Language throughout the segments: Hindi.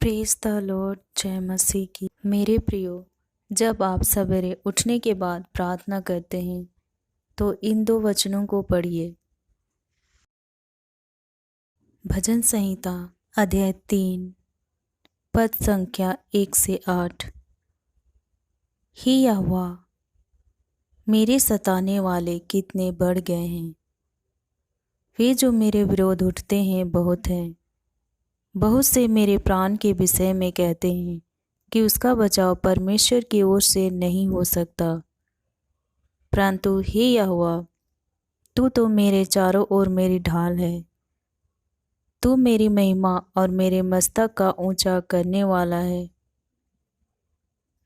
Praise the Lord. जय मसीह की। मेरे प्रियो, जब आप सवेरे उठने के बाद प्रार्थना करते हैं तो इन दो वचनों को पढ़िए। भजन संहिता अध्याय 3 पद संख्या 1 से 8। हे यहोवा, मेरे सताने वाले कितने बढ़ गए हैं। वे जो मेरे विरोध उठते हैं बहुत हैं। बहुत से मेरे प्राण के विषय में कहते हैं कि उसका बचाव परमेश्वर की ओर से नहीं हो सकता। परंतु हे यहोवा, तू तो मेरे चारों ओर मेरी ढाल है। तू मेरी महिमा और मेरे मस्तक का ऊंचा करने वाला है।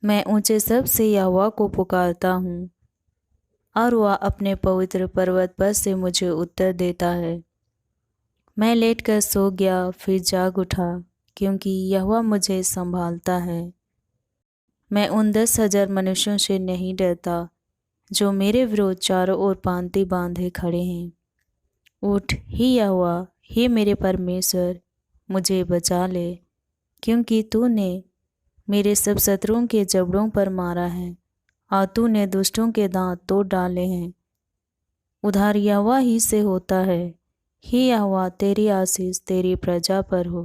मैं ऊंचे शब्द से यहोवा को पुकारता हूँ और वह अपने पवित्र पर्वत पर से मुझे उत्तर देता है। मैं लेटकर सो गया, फिर जाग उठा, क्योंकि यहोवा मुझे संभालता है। मैं उन 10,000 मनुष्यों से नहीं डरता जो मेरे विरोध चारों ओर पांति बांधे खड़े हैं। उठ हे यहोवा, हे मेरे परमेश्वर, मुझे बचा ले, क्योंकि तूने मेरे सब शत्रुओं के जबड़ों पर मारा है और तूने दुष्टों के दांत तोड़ डाले हैं। उद्धार यहोवा ही से होता है। हे यहोवा, तेरी आशीष तेरी प्रजा पर हो।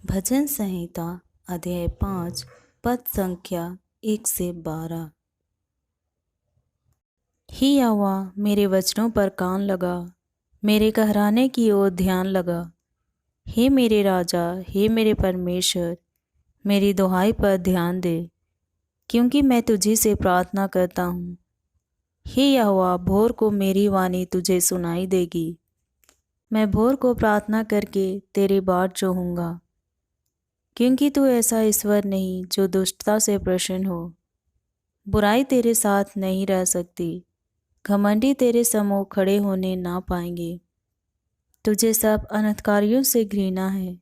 भजन संहिता अध्याय 5 पद संख्या 1 से 12। हे यहोवा, मेरे वचनों पर कान लगा, मेरे कहराने की ओर ध्यान लगा। हे मेरे राजा, हे मेरे परमेश्वर, मेरी दुहाई पर ध्यान दे, क्योंकि मैं तुझी से प्रार्थना करता हूँ। हे यहोवा, भोर को मेरी वाणी तुझे सुनाई देगी। मैं भोर को प्रार्थना करके तेरी बाट जोहूँगा, क्योंकि तू ऐसा ईश्वर नहीं जो दुष्टता से प्रसन्न हो। बुराई तेरे साथ नहीं रह सकती, घमंडी तेरे सम्मुख खड़े होने ना पाएंगे। तुझे सब अनर्थकारियों से घृणा है।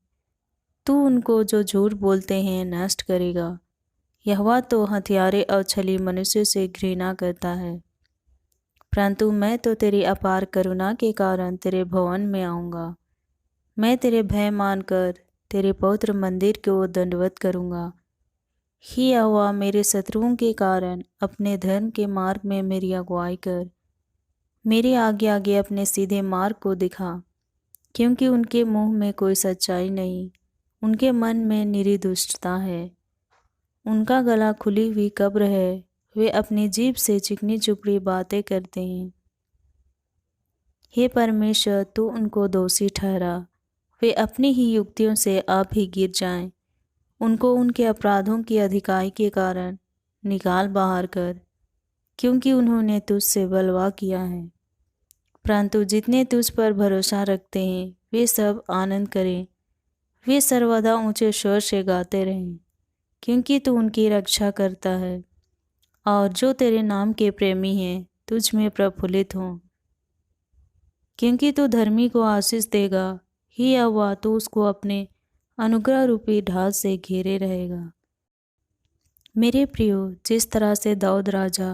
तू उनको जो झूठ बोलते हैं नष्ट करेगा। यहोवा तो हथियारे और छली मनुष्य से घृणा करता है। परंतु मैं तो तेरी अपार करुणा के कारण तेरे भवन में आऊँगा। मैं तेरे भय मानकर तेरे पवित्र मंदिर को दंडवत करूँगा। हे यहोवा, मेरे शत्रुओं के कारण अपने धर्म के मार्ग में मेरी अगुवाई कर। मेरे आगे आगे अपने सीधे मार्ग को दिखा, क्योंकि उनके मुंह में कोई सच्चाई नहीं, उनके मन में निरी दुष्टता है। उनका गला खुली हुई कब्र है, वे अपनी जीभ से चिकनी चुपड़ी बातें करते हैं। हे परमेश्वर, तू उनको दोषी ठहरा, वे अपनी ही युक्तियों से आप ही गिर जाएं। उनको उनके अपराधों की अधिकाई के कारण निकाल बाहर कर, क्योंकि उन्होंने तुझसे बलवा किया है। परंतु जितने तुझ पर भरोसा रखते हैं वे सब आनंद करें, वे सर्वदा ऊंचे स्वर से गाते रहें, क्योंकि तू उनकी रक्षा करता है। और जो तेरे नाम के प्रेमी हैं तुझ में प्रफुल्लित हों, क्योंकि तू धर्मी को आशीष देगा। ही यहोवा, तू उसको अपने अनुग्रह रूपी ढाल से घेरे रहेगा। मेरे प्रियो, जिस तरह से दाऊद राजा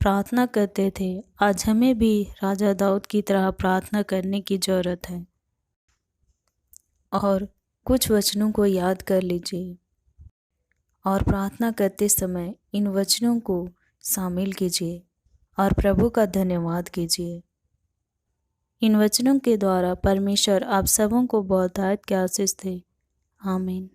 प्रार्थना करते थे, आज हमें भी राजा दाऊद की तरह प्रार्थना करने की ज़रूरत है। और कुछ वचनों को याद कर लीजिए और प्रार्थना करते समय इन वचनों को शामिल कीजिए और प्रभु का धन्यवाद कीजिए। इन वचनों के द्वारा परमेश्वर आप सबों को बहुतायत के आशीष दे। आमीन।